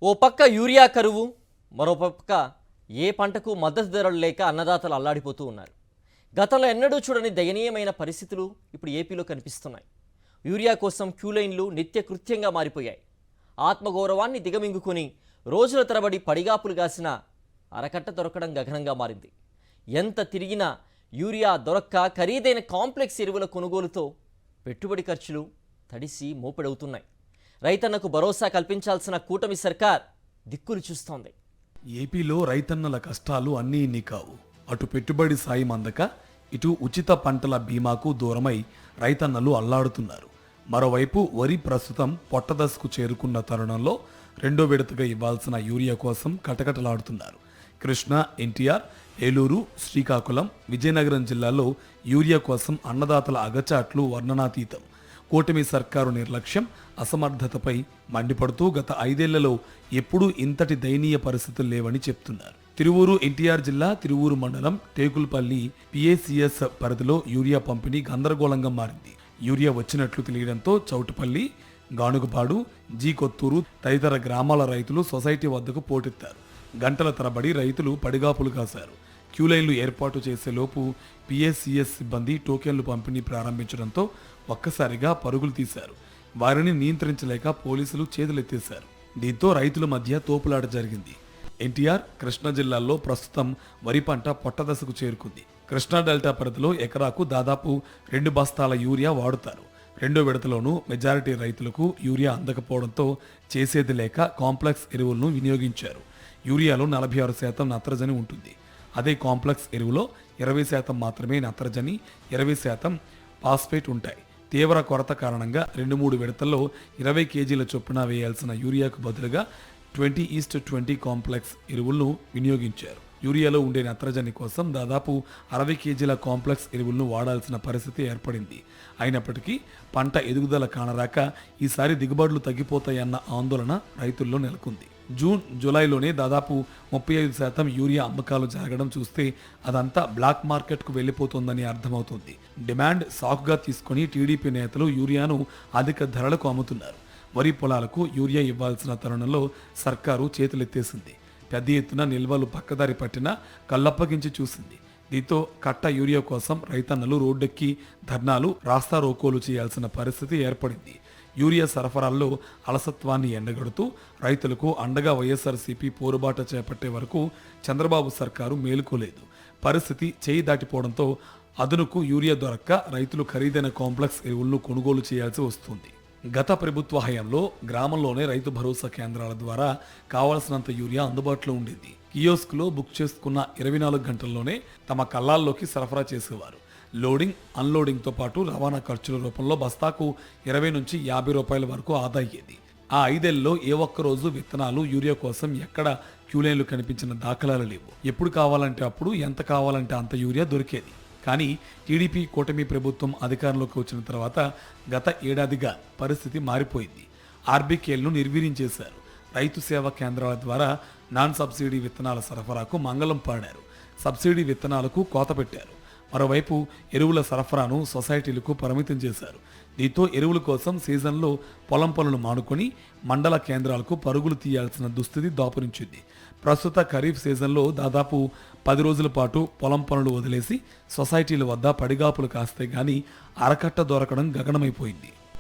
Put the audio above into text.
ఓ పక్క యూరియా కరువు, మరో పక్క ఏ పంటకు మద్దతు ధరలు లేక అన్నదాతలు అల్లాడిపోతూ ఉన్నారు. గతంలో ఎన్నడూ చూడని దయనీయమైన పరిస్థితులు ఇప్పుడు ఏపీలో కనిపిస్తున్నాయి. యూరియా కోసం క్యూలైన్లు నిత్యకృత్యంగా మారిపోయాయి. ఆత్మగౌరవాన్ని దిగమింగుకొని రోజుల తరబడి పడిగాపులు గాసిన అరకట్ట దొరకడం గగనంగా మారింది. ఎంత తిరిగినా యూరియా దొరక్క ఖరీదైన కాంప్లెక్స్ ఎరువుల కొనుగోలుతో పెట్టుబడి ఖర్చులు తడిసి మోపెడవుతున్నాయి. రైతన్నకు భరోసా కల్పించాల్సిన కూటమి సర్కార్ దిక్కులు చూస్తోంది. ఏపీలో రైతన్నల కష్టాలు అన్నీ ఇన్ని కావు. అటు పెట్టుబడి సాయం అందక, ఇటు ఉచిత పంటల బీమాకు దూరమై రైతన్నలు అల్లాడుతున్నారు. మరోవైపు వరి ప్రస్తుతం పొట్టదశకు చేరుకున్న తరుణంలో రెండో విడతగా ఇవ్వాల్సిన యూరియా కోసం కటకటలాడుతున్నారు. కృష్ణా, ఎన్టీఆర్, ఏలూరు, శ్రీకాకుళం, విజయనగరం జిల్లాల్లో యూరియా కోసం అన్నదాతల అగచాట్లు వర్ణనాతీతం. కూటమి సర్కారు నిర్లక్ష్యం, అసమర్థతపై మండిపడుతూ గత 5 ఏళ్లలో ఎప్పుడూ ఇంతటి దయనీయ పరిస్థితులు లేవని చెప్తున్నారు. తిరువూరు, ఎన్టీఆర్ జిల్లా తిరువూరు మండలం టేకుల్పల్లి పిఏసిఎస్ పరిధిలో యూరియా పంపిణీ గందరగోళంగా మారింది. యూరియా వచ్చినట్లు తెలియడంతో చౌటుపల్లి, గానుగుపాడు, జీ కొత్తూరు తదితర గ్రామాల రైతులు సొసైటీ వద్దకు పోటెత్తారు. గంటల తరబడి రైతులు పడిగాపులు కాశారు. క్యూలైన్లు ఏర్పాటు చేసేలోపు పిఏసిఎస్ సిబ్బంది టోకెన్లు పంపిణీ ప్రారంభించడంతో ఒక్కసారిగా పరుగులు తీశారు. వారిని నియంత్రించలేక పోలీసులు చేతులెత్తేశారు. దీంతో రైతుల మధ్య తోపులాట జరిగింది. ఎన్టీఆర్, కృష్ణా జిల్లాల్లో ప్రస్తుతం వరి పంట పొట్టదశకు చేరుకుంది. కృష్ణా డెల్టా పరిధిలో ఎకరాకు దాదాపు 2 బస్తాల యూరియా వాడుతారు. రెండో విడతలోనూ మెజారిటీ రైతులకు యూరియా అందకపోవడంతో చేసేది లేక కాంప్లెక్స్ ఎరువులను వినియోగించారు. యూరియాలో 46% నత్రజని ఉంటుంది. అదే కాంప్లెక్స్ ఎరువులో 20% మాత్రమే నత్రజని, 20% ఫాస్ఫేట్ ఉంటాయి. తీవ్ర కొరత కారణంగా 2-3 విడతల్లో 20 కేజీల చొప్పున వేయాల్సిన యూరియాకు బదులుగా 20:20 కాంప్లెక్స్ ఎరువులను వినియోగించారు. యూరియాలో ఉండే నత్రజని కోసం దాదాపు 60 కేజీల కాంప్లెక్స్ ఎరువులను వాడాల్సిన పరిస్థితి ఏర్పడింది. అయినప్పటికీ పంట ఎదుగుదల కానరాక ఈసారి దిగుబడులు తగ్గిపోతాయన్న ఆందోళన రైతుల్లో నెలకొంది. జూన్, జూలైలోనే దాదాపు 35% యూరియా అమ్మకాలు జరగడం చూస్తే అదంతా బ్లాక్ మార్కెట్కు వెళ్ళిపోతుందని అర్థమవుతుంది. డిమాండ్ సాకుగా తీసుకుని టీడీపీ నేతలు యూరియాను అధిక ధరలకు అమ్ముతున్నారు. వరి పొలాలకు యూరియా ఇవ్వాల్సిన తరుణంలో సర్కారు చేతులెత్తేసింది. పెద్ద ఎత్తున నిల్వలు పక్కదారి పట్టినా కళ్ళప్పగించి చూసింది. దీంతో కట్ట యూరియా కోసం రైతన్నలు రోడ్డెక్కి ధర్నాలు, రాస్తారోకోలు చేయాల్సిన పరిస్థితి ఏర్పడింది. యూరియా సరఫరాల్లో అలసత్వాన్ని ఎండగడుతూ రైతులకు అండగా వైఎస్ఆర్సీపీ పోరుబాట చేపట్టే వరకు చంద్రబాబు సర్కారు మేలుకోలేదు. పరిస్థితి చేయి దాటిపోవడంతో అదనుకు యూరియా దొరక్క రైతులు ఖరీదైన కాంప్లెక్స్ ఎరువులను కొనుగోలు చేయాల్సి వస్తుంది. గత ప్రభుత్వ హయాంలో గ్రామంలోనే రైతు భరోసా కేంద్రాల ద్వారా కావలసినంత యూరియా అందుబాటులో ఉండేది. కియోస్క్లో బుక్ చేసుకున్న 24 గంటల్లోనే తమ కళ్ళాల్లోకి సరఫరా చేసేవారు. లోడింగ్, అన్లోడింగ్తో పాటు రవాణా ఖర్చుల రూపంలో బస్తాకు 20 నుంచి 50 రూపాయల వరకు ఆదా అయ్యేది. ఆ 5 ఏళ్లలో ఏ ఒక్కరోజు విత్తనాలు, యూరియా కోసం ఎక్కడ క్యూలైన్లు కనిపించిన దాఖలాలు లేవు. ఎప్పుడు కావాలంటే అప్పుడు, ఎంత కావాలంటే అంత యూరియా దొరికేది. కానీ టీడీపీ కూటమి ప్రభుత్వం అధికారంలోకి వచ్చిన తర్వాత గత ఏడాదిగా పరిస్థితి మారిపోయింది. ఆర్బీకేలను నిర్వీర్యం చేశారు. రైతు సేవా కేంద్రాల ద్వారా నాన్ సబ్సిడీ విత్తనాల సరఫరాకు మంగళం పాడారు. సబ్సిడీ విత్తనాలకు కోత పెట్టారు. మరోవైపు ఎరువుల సరఫరాను సొసైటీలకు పరిమితం చేశారు. దీంతో ఎరువుల కోసం సీజన్లో పొలం పనులు మానుకొని మండల కేంద్రాలకు పరుగులు తీయాల్సిన దుస్థితి దాపురించింది. ప్రస్తుత ఖరీఫ్ సీజన్లో దాదాపు 10 రోజుల పాటు పొలం పనులు వదిలేసి సొసైటీల వద్ద పడిగాపులు కాస్తే గానీ అరకట్ట దొరకడం గగనమైపోయింది.